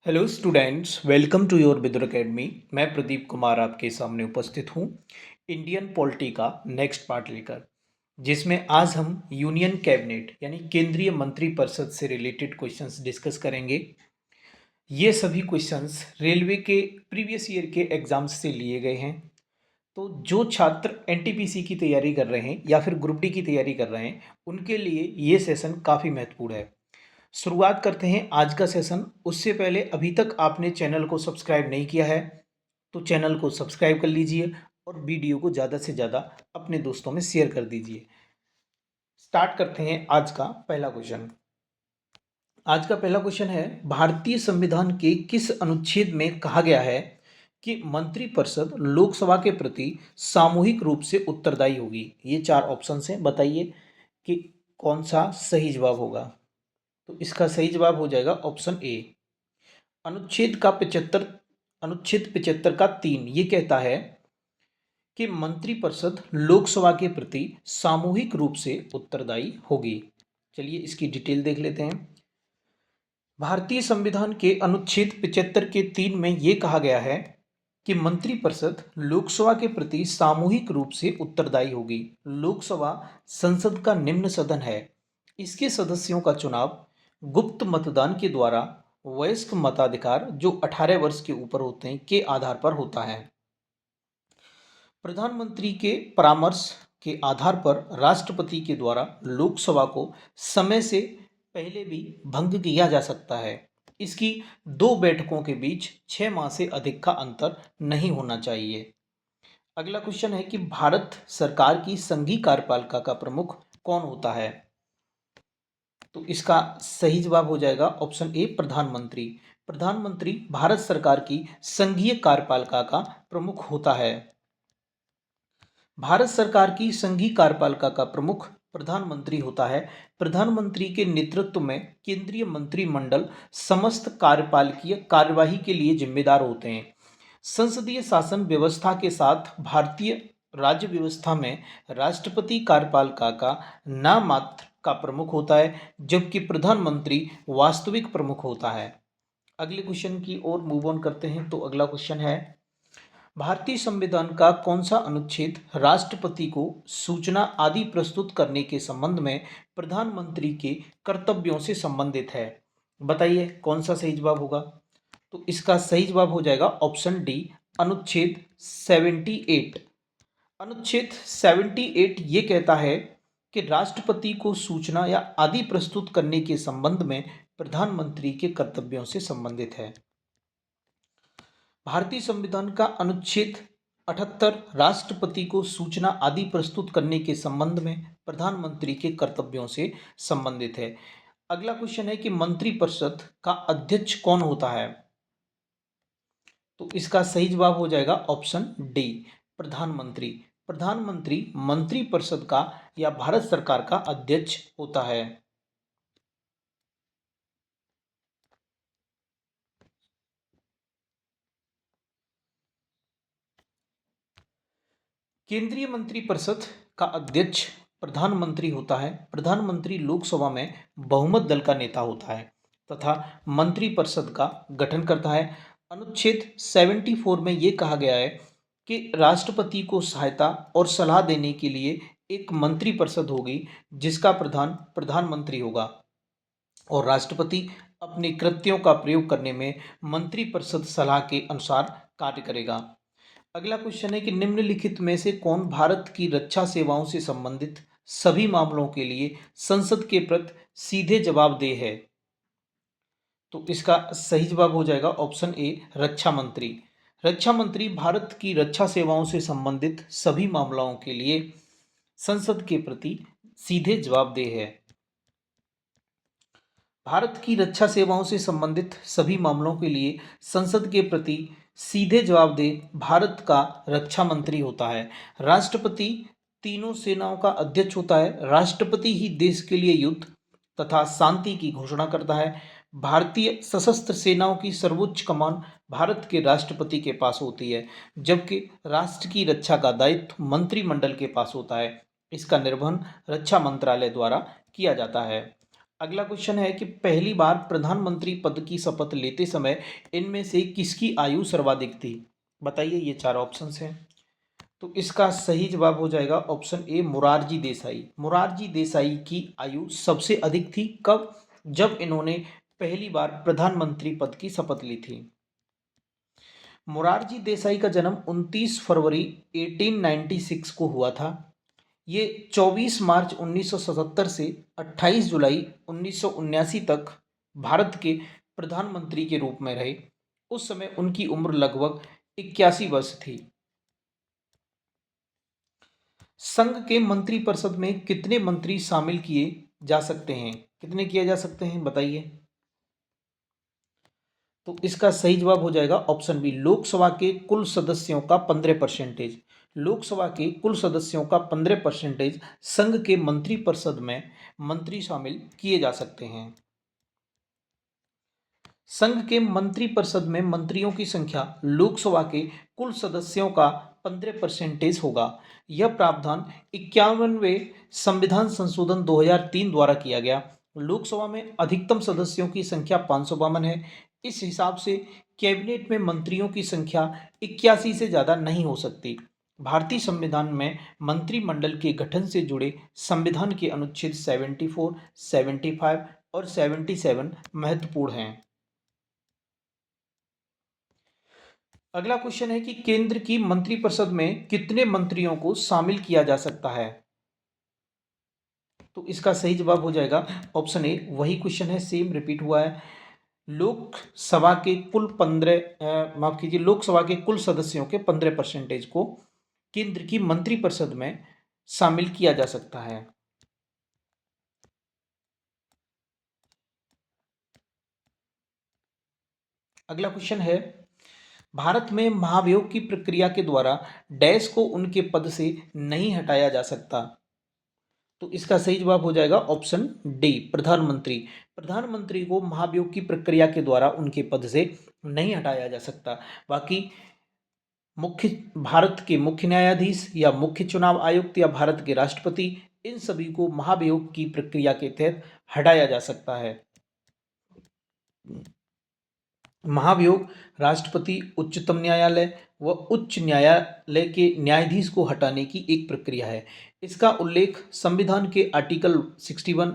Hello students, welcome to your Vidur academy. मैं प्रदीप कुमार आपके सामने उपस्थित हूँ इंडियन पॉलिटी का नेक्स्ट पार्ट लेकर, जिसमें आज हम यूनियन कैबिनेट यानी केंद्रीय मंत्रिपरिषद से रिलेटेड क्वेश्चंस डिस्कस करेंगे। ये सभी क्वेश्चंस रेलवे के प्रीवियस ईयर के एग्जाम्स से लिए गए हैं। तो जो छात्र एनटीपीसी की तैयारी कर रहे हैं या फिर ग्रुप डी की तैयारी कर रहे हैं, उनके लिए ये सेशन काफ़ी महत्वपूर्ण है। शुरुआत करते हैं आज का सेशन। उससे पहले अभी तक आपने चैनल को सब्सक्राइब नहीं किया है तो चैनल को सब्सक्राइब कर लीजिए और वीडियो को ज़्यादा से ज़्यादा अपने दोस्तों में शेयर कर दीजिए। स्टार्ट करते हैं आज का पहला क्वेश्चन। आज का पहला क्वेश्चन है, भारतीय संविधान के किस अनुच्छेद में कहा गया है कि मंत्रिपरिषद लोकसभा के प्रति सामूहिक रूप से उत्तरदायी होगी? ये चार ऑप्शन हैं, बताइए कि कौन सा सही जवाब होगा। तो इसका सही जवाब हो जाएगा ऑप्शन ए। अनुच्छेद 75 का 3 ये कहता है कि मंत्रिपरिषद लोकसभा के प्रति सामूहिक रूप से उत्तरदायी होगी। चलिए इसकी डिटेल देख लेते हैं। भारतीय संविधान के अनुच्छेद 75 के 3 में ये कहा गया है कि मंत्रिपरिषद लोकसभा के प्रति सामूहिक रूप से उत्तरदायी होगी। लोकसभा संसद का निम्न सदन है। इसके सदस्यों का चुनाव गुप्त मतदान के द्वारा वयस्क मताधिकार जो 18 वर्ष के ऊपर होते हैं के आधार पर होता है। प्रधानमंत्री के परामर्श के आधार पर राष्ट्रपति के द्वारा लोकसभा को समय से पहले भी भंग किया जा सकता है। इसकी दो बैठकों के बीच 6 माह से अधिक का अंतर नहीं होना चाहिए। अगला क्वेश्चन है कि भारत सरकार की संघीय कार्यपालिका का प्रमुख कौन होता है? तो इसका सही जवाब हो जाएगा ऑप्शन ए, प्रधानमंत्री। प्रधानमंत्री भारत सरकार की संघीय कार्यपालिका का प्रमुख होता है। भारत सरकार की संघीय कार्यपालिका का प्रमुख प्रधानमंत्री होता है। प्रधानमंत्री के नेतृत्व में केंद्रीय मंत्रिमंडल समस्त कार्यपालिकीय कार्यवाही के लिए जिम्मेदार होते हैं। संसदीय शासन व्यवस्था के साथ भारतीय राज्य व्यवस्था में राष्ट्रपति कार्यपालिका का नाममात्र का प्रमुख होता है, जबकि प्रधानमंत्री वास्तविक प्रमुख होता है। अगले क्वेश्चन की ओर मूव ऑन करते हैं। तो अगला क्वेश्चन है, भारतीय संविधान का कौन सा अनुच्छेद राष्ट्रपति को सूचना आदि प्रस्तुत करने के संबंध में प्रधानमंत्री के कर्तव्यों से संबंधित है? बताइए कौन सा सही जवाब होगा। तो इसका सही जवाब हो जाएगा ऑप्शन डी, अनुच्छेद 78। अनुच्छेद 78 ये कहता है कि राष्ट्रपति को सूचना या आदि प्रस्तुत करने के संबंध में प्रधानमंत्री के कर्तव्यों से संबंधित है। भारतीय संविधान का अनुच्छेद 78 राष्ट्रपति को सूचना आदि प्रस्तुत करने के संबंध में प्रधानमंत्री के कर्तव्यों से संबंधित है। अगला क्वेश्चन है कि मंत्रिपरिषद का अध्यक्ष कौन होता है? तो इसका सही जवाब हो जाएगा ऑप्शन डी, प्रधानमंत्री। प्रधानमंत्री मंत्रिपरिषद का या भारत सरकार का अध्यक्ष होता है। केंद्रीय मंत्रिपरिषद का अध्यक्ष प्रधानमंत्री होता है। प्रधानमंत्री लोकसभा में बहुमत दल का नेता होता है तथा मंत्रिपरिषद का गठन करता है। अनुच्छेद 74 में ये कहा गया है कि राष्ट्रपति को सहायता और सलाह देने के लिए एक मंत्रिपरिषद होगी जिसका प्रधान प्रधानमंत्री होगा और राष्ट्रपति अपने कृत्यों का प्रयोग करने में मंत्रिपरिषद सलाह के अनुसार कार्य करेगा। अगला क्वेश्चन है कि निम्नलिखित में से कौन भारत की रक्षा सेवाओं से संबंधित सभी मामलों के लिए संसद के प्रति सीधे जवाबदेह है? तो इसका सही जवाब हो जाएगा ऑप्शन ए, रक्षा मंत्री। रक्षा मंत्री भारत की रक्षा सेवाओं से संबंधित सभी मामलों के लिए संसद के प्रति सीधे जवाबदेह है। भारत की रक्षा सेवाओं से संबंधित सभी मामलों के लिए संसद के प्रति सीधे जवाबदेह भारत का रक्षा मंत्री होता है। राष्ट्रपति तीनों सेनाओं का अध्यक्ष होता है। राष्ट्रपति ही देश के लिए युद्ध तथा शांति की घोषणा करता है। भारतीय सशस्त्र सेनाओं की सर्वोच्च कमान भारत के राष्ट्रपति के पास होती है, जबकि राष्ट्र की रक्षा का दायित्व मंत्रिमंडल के पास होता है। इसका निर्वहन रक्षा मंत्रालय द्वारा किया जाता है। अगला क्वेश्चन है कि पहली बार प्रधानमंत्री पद की शपथ लेते समय इनमें से किसकी आयु सर्वाधिक थी? बताइए, ये चार ऑप्शंस हैं। तो इसका सही जवाब हो जाएगा ऑप्शन ए, मोरारजी देसाई। मोरारजी देसाई की आयु सबसे अधिक थी। कब? जब इन्होंने पहली बार प्रधानमंत्री पद की शपथ ली थी। मोरारजी देसाई का जन्म 29 फरवरी 1896 को हुआ था। ये 24 मार्च 1977 से 28 जुलाई 1979 तक भारत के प्रधानमंत्री के रूप में रहे। उस समय उनकी उम्र लगभग 81 वर्ष थी। संघ के मंत्रिपरिषद में कितने मंत्री शामिल किए जा सकते हैं? कितने किए जा सकते हैं, बताइए। तो इसका सही जवाब हो जाएगा ऑप्शन बी, लोकसभा के कुल सदस्यों का 15%। लोकसभा के कुल सदस्यों का 15% संघ के मंत्रिपरिषद में मंत्री शामिल किए जा सकते हैं। संघ के मंत्रिपरिषद में मंत्रियों की संख्या लोकसभा के कुल सदस्यों का 15% होगा। यह प्रावधान 51वें संविधान संशोधन 2003 द्वारा किया गया। लोकसभा में अधिकतम सदस्यों की संख्या 552 है। इस हिसाब से कैबिनेट में मंत्रियों की संख्या 81 से ज़्यादा नहीं हो सकती। भारतीय संविधान में मंत्रिमंडल के गठन से जुड़े संविधान के अनुच्छेद 74, 75 और 77 महत्वपूर्ण हैं। अगला क्वेश्चन है कि केंद्र की मंत्रिपरिषद में कितने मंत्रियों को शामिल किया जा सकता है? तो इसका सही जवाब हो जाएगा ऑप्शन ए। वही क्वेश्चन है, सेम रिपीट हुआ है। लोकसभा के कुल 15 माफ कीजिए, लोकसभा के कुल सदस्यों के 15% को केंद्र की मंत्रिपरिषद में शामिल किया जा सकता है। अगला क्वेश्चन है, भारत में महाभियोग की प्रक्रिया के द्वारा डैश को उनके पद से नहीं हटाया जा सकता। तो इसका सही जवाब हो जाएगा ऑप्शन डी, प्रधानमंत्री। प्रधानमंत्री को महाभियोग की प्रक्रिया के द्वारा उनके पद से नहीं हटाया जा सकता। बाकी मुख्य भारत के मुख्य न्यायाधीश या मुख्य चुनाव आयुक्त या भारत के राष्ट्रपति, इन सभी को महाभियोग की प्रक्रिया के तहत हटाया जा सकता है। महाभियोग राष्ट्रपति, उच्चतम न्यायालय व उच्च न्यायालय के न्यायाधीश को हटाने की एक प्रक्रिया है। इसका उल्लेख संविधान के आर्टिकल 61,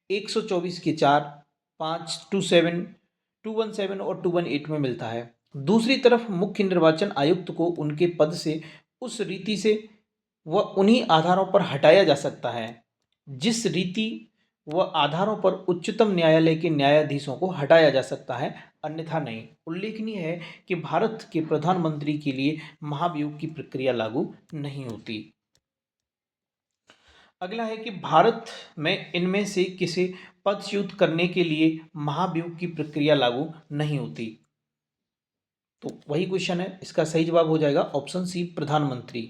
124 के 4, 5, 27, 217 और 218 में मिलता है। दूसरी तरफ मुख्य निर्वाचन आयुक्त को उनके पद से उस रीति से व उन्हीं आधारों पर हटाया जा सकता है जिस रीति व आधारों पर उच्चतम न्यायालय के न्यायाधीशों को हटाया जा सकता है, अन्यथा नहीं। उल्लेखनीय है कि भारत के प्रधानमंत्री के लिए महाभियोग की प्रक्रिया लागू नहीं होती। अगला है कि भारत में इनमें से किसे पदच्युत करने के लिए महाभियोग की प्रक्रिया लागू नहीं होती। तो वही क्वेश्चन है, इसका सही जवाब हो जाएगा ऑप्शन सी, प्रधानमंत्री।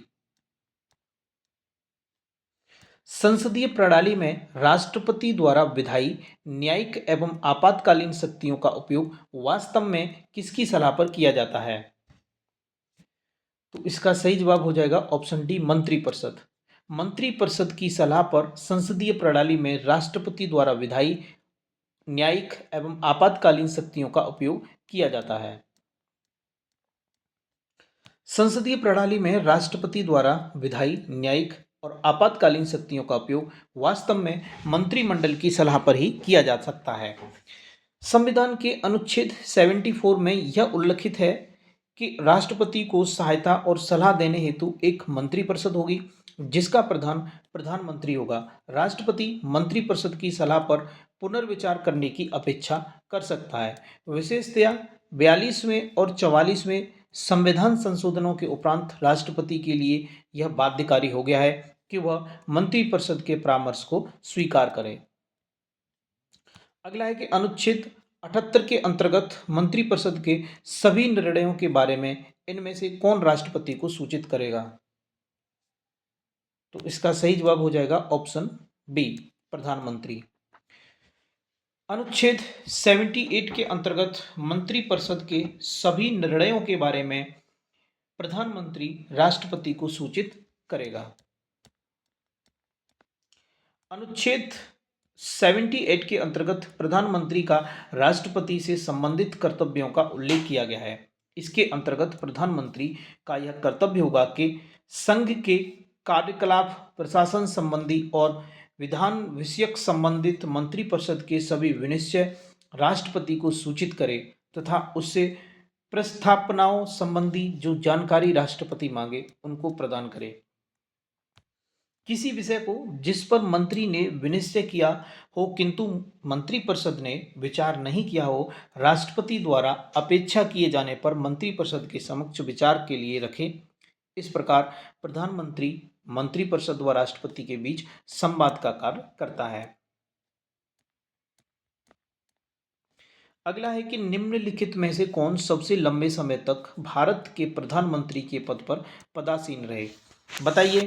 संसदीय प्रणाली में राष्ट्रपति द्वारा विधायी, न्यायिक एवं आपातकालीन शक्तियों का उपयोग वास्तव में किसकी सलाह पर किया जाता है? तो इसका सही जवाब हो जाएगा ऑप्शन डी, मंत्रिपरिषद। मंत्रिपरिषद की सलाह पर संसदीय प्रणाली में राष्ट्रपति द्वारा विधायी, न्यायिक एवं आपातकालीन शक्तियों का उपयोग किया जाता है। संसदीय प्रणाली में राष्ट्रपति द्वारा विधायी, न्यायिक और आपातकालीन शक्तियों का उपयोग वास्तव में मंत्रिमंडल की सलाह पर ही किया जा सकता है। संविधान के अनुच्छेद 74 में यह उल्लिखित है कि राष्ट्रपति को सहायता और सलाह देने हेतु एक मंत्रिपरिषद होगी जिसका प्रधान प्रधानमंत्री होगा। राष्ट्रपति मंत्रिपरिषद की सलाह पर पुनर्विचार करने की अपेक्षा कर सकता है। विशेषतया 42वें और 44वें संविधान संशोधनों के उपरांत राष्ट्रपति के लिए यह बाध्यकारी हो गया है कि वह मंत्रिपरिषद के परामर्श को स्वीकार करे। अगला है कि अनुच्छेद 78 के अंतर्गत मंत्रिपरिषद के सभी निर्णयों के बारे में इनमें से कौन राष्ट्रपति को सूचित करेगा? तो इसका सही जवाब हो जाएगा ऑप्शन बी, प्रधानमंत्री। अनुच्छेद 78 के अंतर्गत मंत्रिपरिषद के सभी निर्णयों के बारे में प्रधानमंत्री राष्ट्रपति को सूचित करेगा। अनुच्छेद 78 के अंतर्गत प्रधानमंत्री का राष्ट्रपति से संबंधित कर्तव्यों का उल्लेख किया गया है। इसके अंतर्गत प्रधानमंत्री का यह कर्तव्य होगा कि संघ के कार्यकलाप, प्रशासन संबंधी और विधान विषयक संबंधित मंत्रिपरिषद के सभी विनिश्चय राष्ट्रपति को सूचित करे तथा उससे प्रस्थापनाओं संबंधी जो जानकारी राष्ट्रपति मांगे उनको प्रदान करे। किसी विषय को जिस पर मंत्री ने विनिश्चय किया हो किंतु मंत्रिपरिषद ने विचार नहीं किया हो, राष्ट्रपति द्वारा अपेक्षा किए जाने पर मंत्रिपरिषद के समक्ष विचार के लिए रखे। इस प्रकार प्रधानमंत्री मंत्रिपरिषद व राष्ट्रपति के बीच संवाद का कार्य करता है। अगला है कि निम्नलिखित में से कौन सबसे लंबे समय तक भारत के प्रधानमंत्री के पद पर पदासीन रहे। बताइए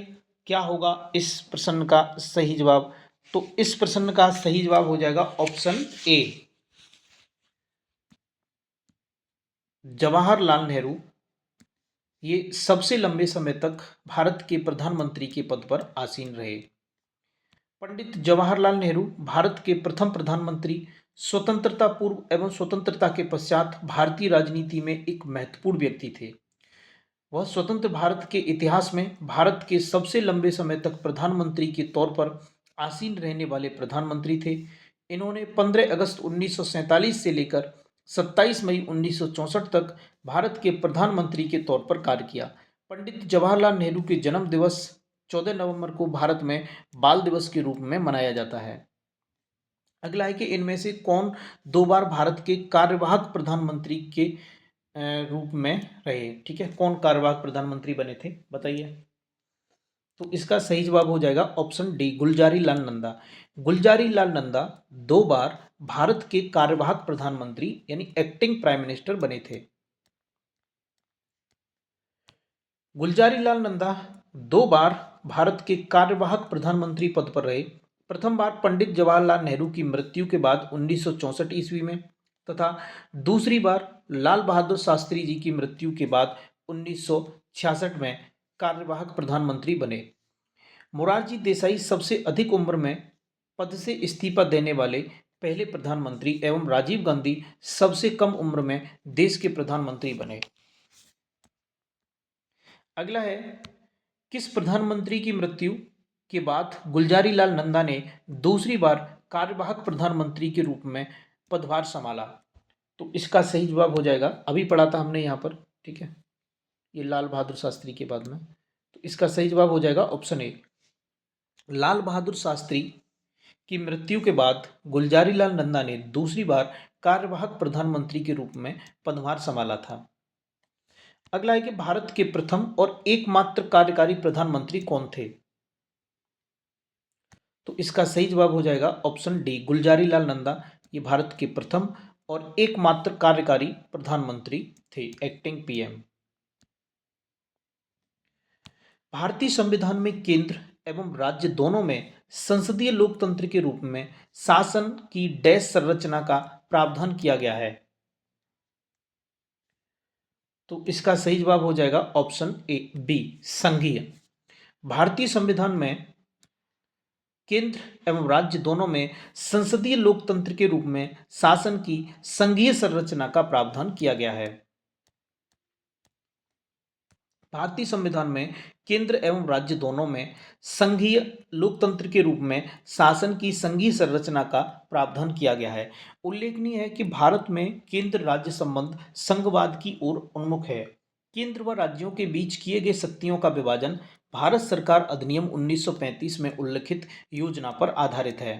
क्या होगा इस प्रश्न का सही जवाब। तो इस प्रश्न का सही जवाब हो जाएगा ऑप्शन ए, जवाहरलाल नेहरू। ये सबसे लंबे समय तक भारत के प्रधानमंत्री के पद पर आसीन रहे। पंडित जवाहरलाल नेहरू भारत के प्रथम प्रधानमंत्री, स्वतंत्रता पूर्व एवं स्वतंत्रता के पश्चात भारतीय राजनीति में एक महत्वपूर्ण व्यक्ति थे। वह स्वतंत्र भारत के इतिहास में भारत के सबसे लंबे समय तक प्रधानमंत्री के तौर पर आसीन रहने वाले प्रधानमंत्री थे। इन्होंने 15 अगस्त 1947 से लेकर 27 मई 1964 तक भारत के प्रधानमंत्री के तौर पर कार्य किया। पंडित जवाहरलाल नेहरू के जन्म दिवस 14 नवंबर को भारत में बाल दिवस के रूप में मनाया जाता है। अगला है कि इनमें से कौन 2 बार भारत के कार्यवाहक प्रधानमंत्री के रूप में रहे। ठीक है, कौन कार्यवाहक प्रधानमंत्री बने थे बताइए। तो इसका सही जवाब हो जाएगा ऑप्शन डी, गुलजारी लाल नंदा। गुलजारी लाल नंदा 2 बार भारत के कार्यवाहक प्रधानमंत्री यानी एक्टिंग प्राइम मिनिस्टर बने थे। गुलजारी लाल नंदा 2 बार भारत के कार्यवाहक प्रधानमंत्री पद पर रहे। प्रथम बार पंडित जवाहरलाल नेहरू की मृत्यु के बाद 1964 ईस्वी में तथा दूसरी बार लाल बहादुर शास्त्री जी की मृत्यु के बाद 1966 में कार्यवाहक प्रधानमंत्री बने। मोरारजी देसाई सबसे अधिक उम्र में पद से इस्तीफा देने वाले पहले प्रधानमंत्री एवं राजीव गांधी सबसे कम उम्र में देश के प्रधानमंत्री बने। अगला है, किस प्रधानमंत्री की मृत्यु के बाद गुलजारी लाल नंदा ने दूसरी बार कार्यवाहक प्रधानमंत्री के रूप में पदभार संभाला। तो इसका सही जवाब हो जाएगा, अभी पढ़ा था हमने यहाँ पर, ठीक है, ये लाल बहादुर शास्त्री के बाद में। तो इसका सही जवाब हो जाएगा ऑप्शन ए, लाल बहादुर शास्त्री की मृत्यु के बाद गुलजारी लाल नंदा ने दूसरी बार कार्यवाहक प्रधानमंत्री के रूप में पदभार संभाला था। अगला है कि भारत के प्रथम और एकमात्र कार्यकारी प्रधानमंत्री कौन थे। तो इसका सही जवाब हो जाएगा ऑप्शन डी, गुलजारी लाल नंदा। ये भारत के प्रथम और एकमात्र कार्यकारी प्रधानमंत्री थे, एक्टिंग पीएम। भारतीय संविधान में केंद्र एवं राज्य दोनों में संसदीय लोकतंत्र के रूप में शासन की डैश संरचना का प्रावधान किया गया है। तो इसका सही जवाब हो जाएगा ऑप्शन ए, बी, संघीय। भारतीय संविधान में केंद्र एवं राज्य दोनों में संसदीय लोकतंत्र के रूप में शासन की संघीय संरचना का प्रावधान किया गया है। भारतीय संविधान में केंद्र एवं राज्य दोनों में संघीय लोकतंत्र के रूप में शासन की संघीय संरचना का प्रावधान किया गया है। उल्लेखनीय है कि भारत में केंद्र राज्य संबंध संघवाद की ओर उन्मुख है। केंद्र व राज्यों के बीच किए गए शक्तियों का विभाजन भारत सरकार अधिनियम 1935 में उल्लिखित योजना पर आधारित है।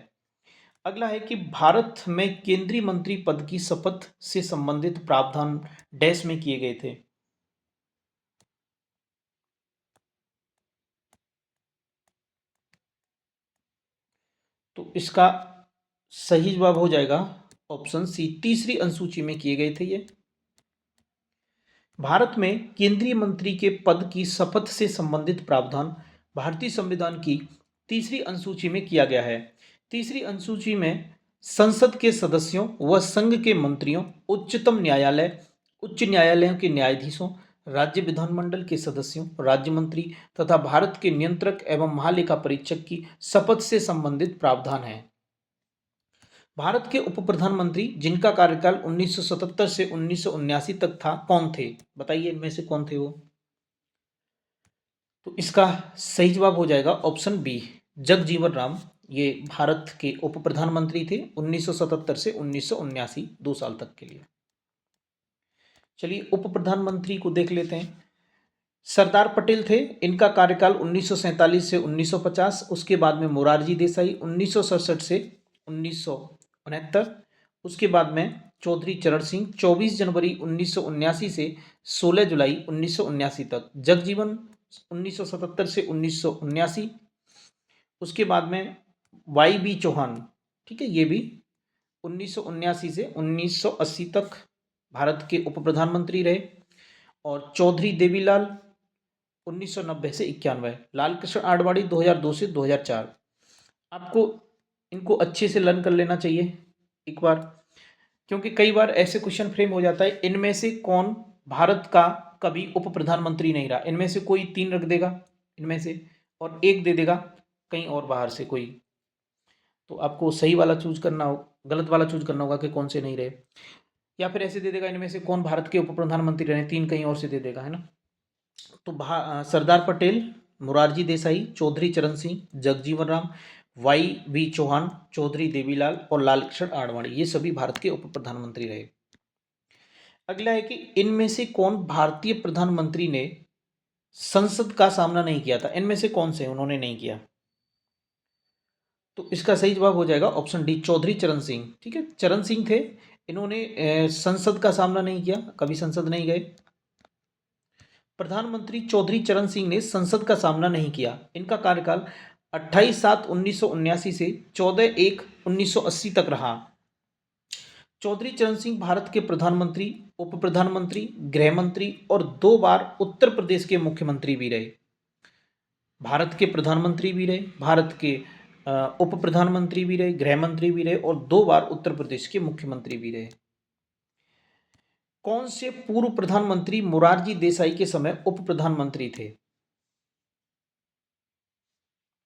अगला है कि भारत में केंद्रीय मंत्री पद की शपथ से संबंधित प्रावधान डैश में किए गए थे। तो इसका सही जवाब हो जाएगा ऑप्शन सी, तीसरी अनुसूची में किए गए थे ये। भारत में केंद्रीय मंत्री के पद की शपथ से संबंधित प्रावधान भारतीय संविधान की तीसरी अनुसूची में किया गया है। तीसरी अनुसूची में संसद के सदस्यों व संघ के मंत्रियों, उच्चतम न्यायालय, उच्च न्यायालयों के न्यायाधीशों, राज्य विधानमंडल के सदस्यों, राज्य मंत्री तथा भारत के नियंत्रक एवं महालेखा परीक्षक की शपथ से संबंधित प्रावधान है। भारत के उप प्रधानमंत्री जिनका कार्यकाल 1977 से 1979 तक था कौन थे? बताइए इनमें से कौन थे वो? तो इसका सही जवाब हो जाएगा ऑप्शन बी, जगजीवन राम। ये भारत के उप प्रधानमंत्री थे 1977 से 1979, 2 साल तक के लिए। चलिए उप प्रधानमंत्री को देख लेते हैं। सरदार पटेल थे, इनका कार्यकाल 1947 से 1950। उसके बाद में मोरारजी देसाई 1967 से 1969। उसके बाद में चौधरी चरण सिंह 24 जनवरी 1979 से 16 जुलाई 1979 तक। जगजीवन 1977 से 1979। उसके बाद में वाई बी चौहान, ठीक है, ये भी 1979 से 1980 तक भारत के उप प्रधानमंत्री रहे। और चौधरी देवीलाल 1990 से 91। लाल कृष्ण आडवाणी 2002 से 2004। आपको इनको अच्छे से लर्न कर लेना चाहिए एक बार, क्योंकि कई बार ऐसे क्वेश्चन फ्रेम हो जाता है इनमें से कौन भारत का कभी उप प्रधानमंत्री नहीं रहा। इनमें से कोई 3 रख देगा इनमें से, और एक दे देगा कहीं और बाहर से कोई। तो आपको सही वाला चूज करना हो, गलत वाला चूज करना होगा कि कौन से नहीं रहे। या फिर ऐसे दे देगा इनमें से कौन भारत के उप प्रधानमंत्री रहे, 3 कहीं और से दे देगा, है ना। तो सरदार पटेल, मोरारजी देसाई, चौधरी चरण सिंह, जगजीवन राम, वाई बी चौहान, चौधरी देवीलाल और लालकृष्ण आडवाणी, ये सभी भारत के उप प्रधानमंत्री रहे। अगला है कि इनमें से कौन भारतीय प्रधानमंत्री ने संसद का सामना नहीं किया था? इनमें से कौन से उन्होंने नहीं किया? तो इसका सही जवाब हो जाएगा ऑप्शन डी, चौधरी चरण सिंह। ठीक है, चरण सिंह थे, इन्होंने संसद का सामना नहीं किया, कभी संसद नहीं गए। प्रधानमंत्री चौधरी चरण सिंह ने संसद का सामना नहीं किया। इनका कार्यकाल 28/7/1979 से 14/1/1980 तक रहा। चौधरी चरण सिंह भारत के प्रधानमंत्री, उप प्रधानमंत्री, गृह मंत्री और 2 बार उत्तर प्रदेश के मुख्यमंत्री भी रहे। भारत के प्रधानमंत्री भी रहे, भारत के उप प्रधानमंत्री भी रहे, गृह मंत्री भी रहे और 2 बार उत्तर प्रदेश के मुख्यमंत्री भी रहे। कौन से पूर्व प्रधानमंत्री मोरारजी देसाई के समय उप प्रधानमंत्री थे?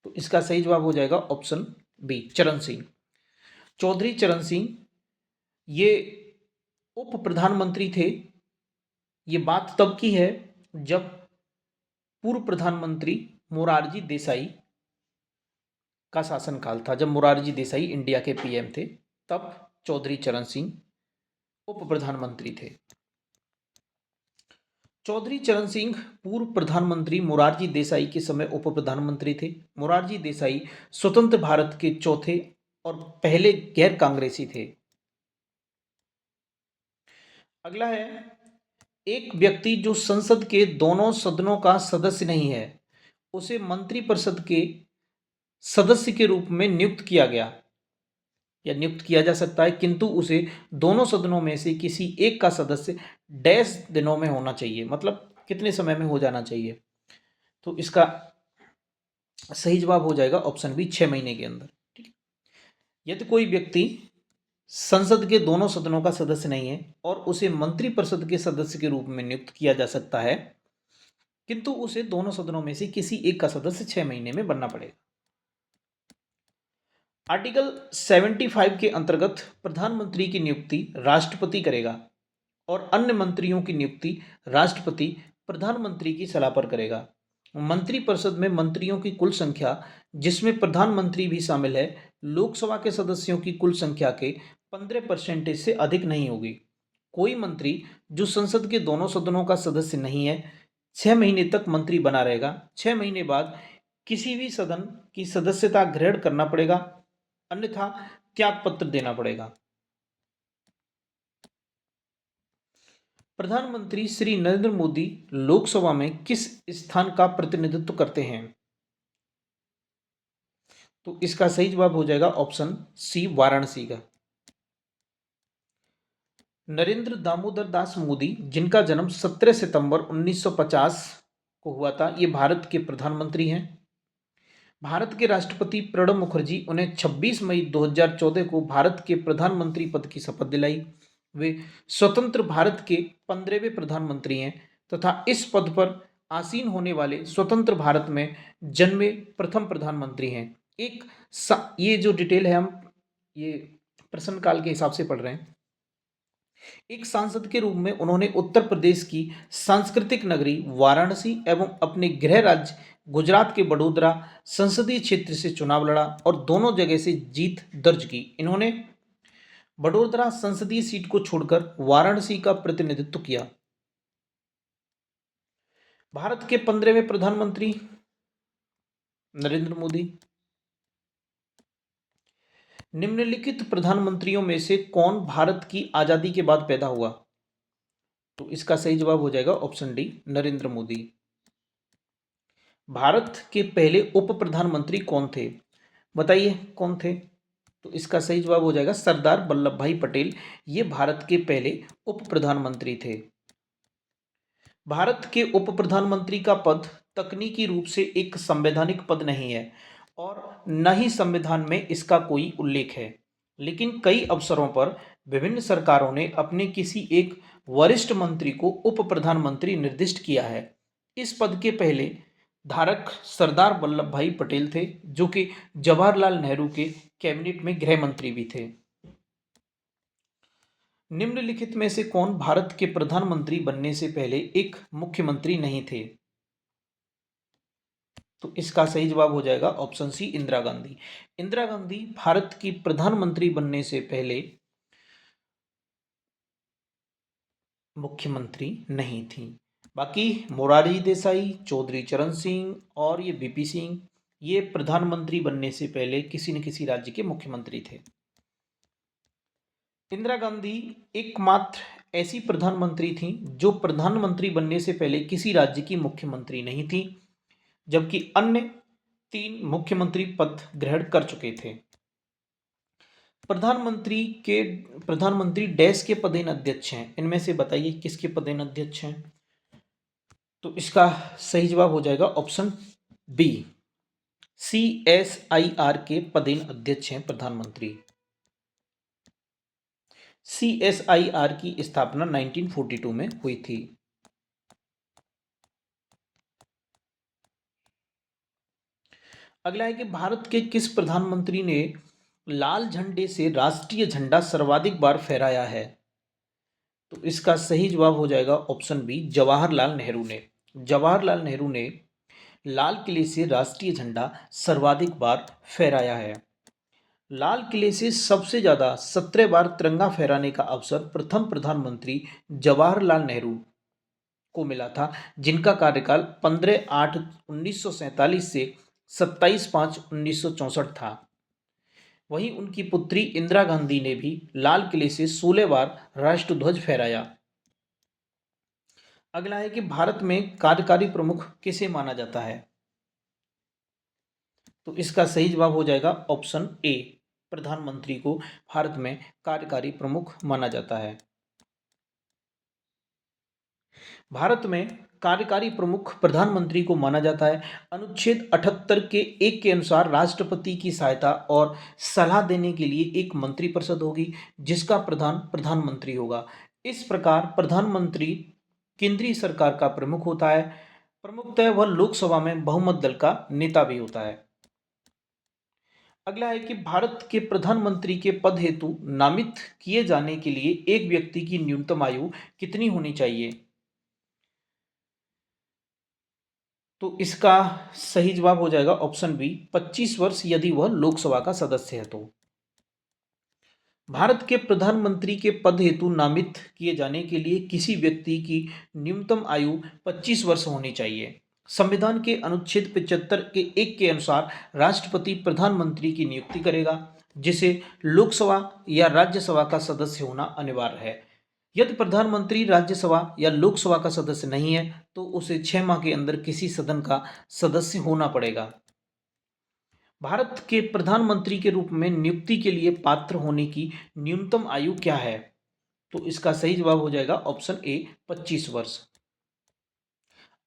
तो इसका सही जवाब हो जाएगा ऑप्शन बी, चरण सिंह। चौधरी चरण सिंह ये उप प्रधानमंत्री थे। ये बात तब की है जब पूर्व प्रधानमंत्री मोरारजी देसाई का शासनकाल था, जब मोरारजी देसाई इंडिया के पीएम थे, तब चौधरी चरण सिंह उप प्रधानमंत्री थे। चौधरी चरण सिंह पूर्व प्रधानमंत्री मोरारजी देसाई के समय उप प्रधानमंत्री थे। मोरारजी देसाई स्वतंत्र भारत के चौथे और पहले गैर कांग्रेसी थे। अगला है, एक व्यक्ति जो संसद के दोनों सदनों का सदस्य नहीं है उसे मंत्रिपरिषद के सदस्य के रूप में नियुक्त किया गया या नियुक्त किया जा सकता है, किंतु उसे दोनों सदनों में से किसी एक का सदस्य डैश दिनों में होना चाहिए, मतलब कितने समय में हो जाना चाहिए। तो इसका सही जवाब हो जाएगा ऑप्शन बी, 6 महीने के अंदर। ठीक है, यदि कोई व्यक्ति संसद के दोनों सदनों का सदस्य नहीं है और उसे मंत्रिपरिषद के सदस्य के रूप में नियुक्त किया जा सकता है, किंतु उसे दोनों सदनों में से किसी एक का सदस्य 6 महीने में बनना पड़ेगा। आर्टिकल 75 के अंतर्गत प्रधानमंत्री की नियुक्ति राष्ट्रपति करेगा और अन्य मंत्रियों की नियुक्ति राष्ट्रपति प्रधानमंत्री की सलाह पर करेगा। मंत्रिपरिषद में मंत्रियों की कुल संख्या, जिसमें प्रधानमंत्री भी शामिल है, लोकसभा के सदस्यों की कुल संख्या के 15% से अधिक नहीं होगी। कोई मंत्री जो संसद के दोनों सदनों का सदस्य नहीं है 6 महीने तक मंत्री बना रहेगा। 6 महीने बाद किसी भी सदन की सदस्यता ग्रहण करना पड़ेगा, अन्यथा त्याग पत्र देना पड़ेगा। प्रधानमंत्री श्री नरेंद्र मोदी लोकसभा में किस स्थान का प्रतिनिधित्व करते हैं? तो इसका सही जवाब हो जाएगा ऑप्शन सी, वाराणसी का। नरेंद्र दामोदर दास मोदी, जिनका जन्म 17 सितंबर 1950 को हुआ था, ये भारत के प्रधानमंत्री हैं। भारत के राष्ट्रपति प्रणब मुखर्जी उन्हें 26 मई 2014 को भारत के प्रधानमंत्री पद की शपथ दिलाई। वे स्वतंत्र भारत के 15वें प्रधानमंत्री हैं तथा इस पद पर आसीन होने वाले स्वतंत्र भारत में जन्मे प्रथम प्रधानमंत्री हैं। ये जो डिटेल है हम ये प्रश्न काल के हिसाब से पढ़ रहे हैं। एक सांसद के रूप में उन्होंने उत्तर प्रदेश की सांस्कृतिक नगरी वाराणसी एवं अपने गृह राज्य गुजरात के बड़ोदरा संसदीय क्षेत्र से चुनाव लड़ा और दोनों जगह से जीत दर्ज की। इन्होंने बड़ोदरा संसदीय सीट को छोड़कर वाराणसी का प्रतिनिधित्व किया। भारत के 15वें प्रधानमंत्री नरेंद्र मोदी। निम्नलिखित प्रधानमंत्रियों में से कौन भारत की आजादी के बाद पैदा हुआ? तो इसका सही जवाब हो जाएगा ऑप्शन डी, नरेंद्र मोदी। भारत के पहले उप प्रधानमंत्री कौन थे? बताइए कौन थे? तो इसका सही जवाब हो जाएगा सरदार वल्लभ भाई पटेल। ये भारत के पहले उप प्रधानमंत्री थे। भारत के उप प्रधानमंत्री का पद तकनीकी रूप से एक संवैधानिक पद नहीं है और न ही संविधान में इसका कोई उल्लेख है, लेकिन कई अवसरों पर विभिन्न सरकारों ने अपने किसी एक वरिष्ठ मंत्री को उप प्रधानमंत्री निर्दिष्ट किया है। इस पद के पहले धारक सरदार वल्लभ भाई पटेल थे, जो कि जवाहरलाल नेहरू के कैबिनेट में गृह मंत्री भी थे। निम्नलिखित में से कौन भारत के प्रधानमंत्री बनने से पहले एक मुख्यमंत्री नहीं थे? तो इसका सही जवाब हो जाएगा ऑप्शन सी, इंदिरा गांधी। इंदिरा गांधी भारत की प्रधानमंत्री बनने से पहले मुख्यमंत्री नहीं थी। बाकी मोरारजी देसाई, चौधरी चरण सिंह और ये वीपी सिंह, ये प्रधानमंत्री बनने से पहले किसी न किसी राज्य के मुख्यमंत्री थे। इंदिरा गांधी एकमात्र ऐसी प्रधानमंत्री थी जो प्रधानमंत्री बनने से पहले किसी राज्य की मुख्यमंत्री नहीं थी, जबकि अन्य 3 मुख्यमंत्री पद ग्रहण कर चुके थे। प्रधानमंत्री डैश के पदेन अध्यक्ष हैं, इनमें से बताइए किसके पदेन अध्यक्ष हैं? तो इसका सही जवाब हो जाएगा ऑप्शन बी, CSIR के पदेन अध्यक्ष हैं प्रधानमंत्री। CSIR की स्थापना 1942 में हुई थी। अगला है कि भारत के किस प्रधानमंत्री ने लाल झंडे से राष्ट्रीय झंडा सर्वाधिक बार फहराया है? तो इसका सही जवाब हो जाएगा ऑप्शन बी, जवाहरलाल नेहरू ने। जवाहरलाल नेहरू ने लाल किले से राष्ट्रीय झंडा सर्वाधिक बार फहराया है। लाल किले से सबसे ज्यादा 17 बार तिरंगा फहराने का अवसर प्रथम प्रधानमंत्री जवाहरलाल नेहरू को मिला था, जिनका कार्यकाल 15/8/1947 से 27/5/1964 था। वहीं उनकी पुत्री इंदिरा गांधी ने भी लाल किले से 16 बार राष्ट्रध्वज फहराया। अगला है कि भारत में कार्यकारी प्रमुख किसे माना जाता है? तो इसका सही जवाब हो जाएगा ऑप्शन ए, प्रधानमंत्री को भारत में कार्यकारी प्रमुख माना जाता है। भारत में कार्यकारी प्रमुख प्रधानमंत्री को माना जाता है। अनुच्छेद 78 के 1 के अनुसार राष्ट्रपति की सहायता और सलाह देने के लिए एक मंत्रिपरिषद होगी, जिसका प्रधान प्रधानमंत्री होगा। इस प्रकार प्रधानमंत्री केंद्रीय सरकार का प्रमुख होता है। प्रमुखतः वह लोकसभा में बहुमत दल का नेता भी होता है। अगला है कि भारत के प्रधानमंत्री के पद हेतु नामित किए जाने के लिए एक व्यक्ति की न्यूनतम आयु कितनी होनी चाहिए? तो इसका सही जवाब हो जाएगा ऑप्शन बी, 25 वर्ष, यदि वह लोकसभा का सदस्य है तो। भारत के प्रधानमंत्री के पद हेतु नामित किए जाने के लिए किसी व्यक्ति की न्यूनतम आयु 25 वर्ष होनी चाहिए। संविधान के अनुच्छेद 75 के 1 के अनुसार राष्ट्रपति प्रधानमंत्री की नियुक्ति करेगा, जिसे लोकसभा या राज्यसभा का सदस्य होना अनिवार्य है। यदि प्रधानमंत्री राज्यसभा या लोकसभा का सदस्य नहीं है तो उसे 6 माह के अंदर किसी सदन का सदस्य होना पड़ेगा। भारत के प्रधानमंत्री के रूप में नियुक्ति के लिए पात्र होने की न्यूनतम आयु क्या है? तो इसका सही जवाब हो जाएगा ऑप्शन ए, 25 वर्ष।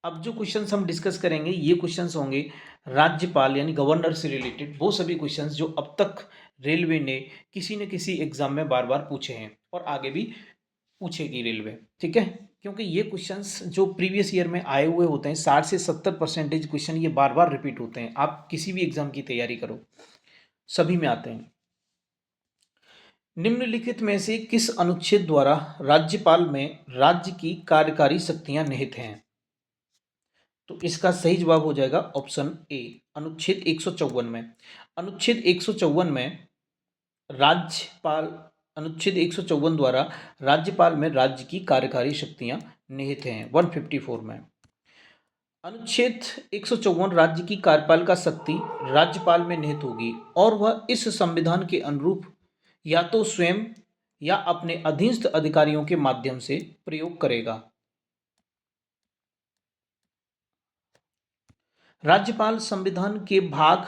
अब जो क्वेश्चंस हम डिस्कस करेंगे ये क्वेश्चंस होंगे राज्यपाल यानी गवर्नर से रिलेटेड, वो सभी क्वेश्चंस जो अब तक रेलवे ने किसी न किसी एग्जाम में बार बार पूछे हैं और आगे भी पूछेगी रेलवे, ठीक है। क्योंकि ये क्वेश्चंस जो प्रीवियस ईयर में आए हुए होते हैं 60 से 70% क्वेश्चन ये बार बार रिपीट होते हैं। आप किसी भी एग्जाम की तैयारी करो सभी में आते हैं। निम्नलिखित में से किस अनुच्छेद द्वारा राज्यपाल में राज्य की कार्यकारी शक्तियां निहित हैं? तो इसका सही जवाब हो जाएगा ऑप्शन ए, अनुच्छेद 154 में। अनुच्छेद 154 में राज्यपाल अनुच्छेद 154 द्वारा राज्यपाल में राज्य की कार्यकारी शक्तियां निहित हैं। 154 में अनुच्छेद 154 राज्य की कार्यपालिका शक्ति राज्यपाल में निहित होगी और वह इस संविधान के अनुरूप या तो स्वयं या अपने अधीनस्थ अधिकारियों के माध्यम से प्रयोग करेगा। राज्यपाल संविधान के भाग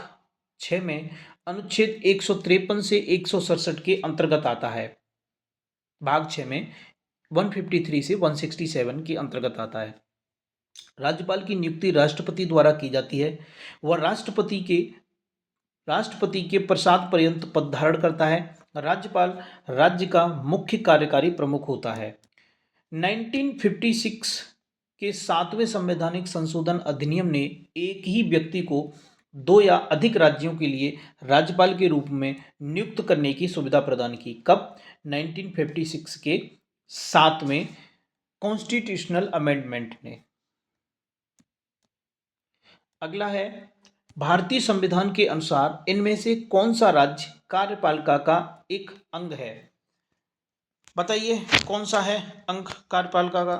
6 में अनुच्छेद 153 से 167 के अंतर्गत आता है। भाग 6 में 153 से 167 के अंतर्गत आता है। राज्यपाल की नियुक्ति राष्ट्रपति द्वारा की जाती है। वह राष्ट्रपति के प्रसाद पर्यंत पद धारण करता है। राज्यपाल राज्य का मुख्य कार्यकारी प्रमुख होता है। 1956 के 7वें संवैधानिक संशोधन अधिनियम ने एक ही व्यक्ति को 2 या अधिक राज्यों के लिए राज्यपाल के रूप में नियुक्त करने की सुविधा प्रदान की। कब? 1956 के 7वें कॉन्स्टिट्यूशनल अमेंडमेंट ने। अगला है, भारतीय संविधान के अनुसार इनमें से कौन सा राज्य कार्यपालिका का एक अंग है? बताइए कौन सा है अंग कार्यपालिका का?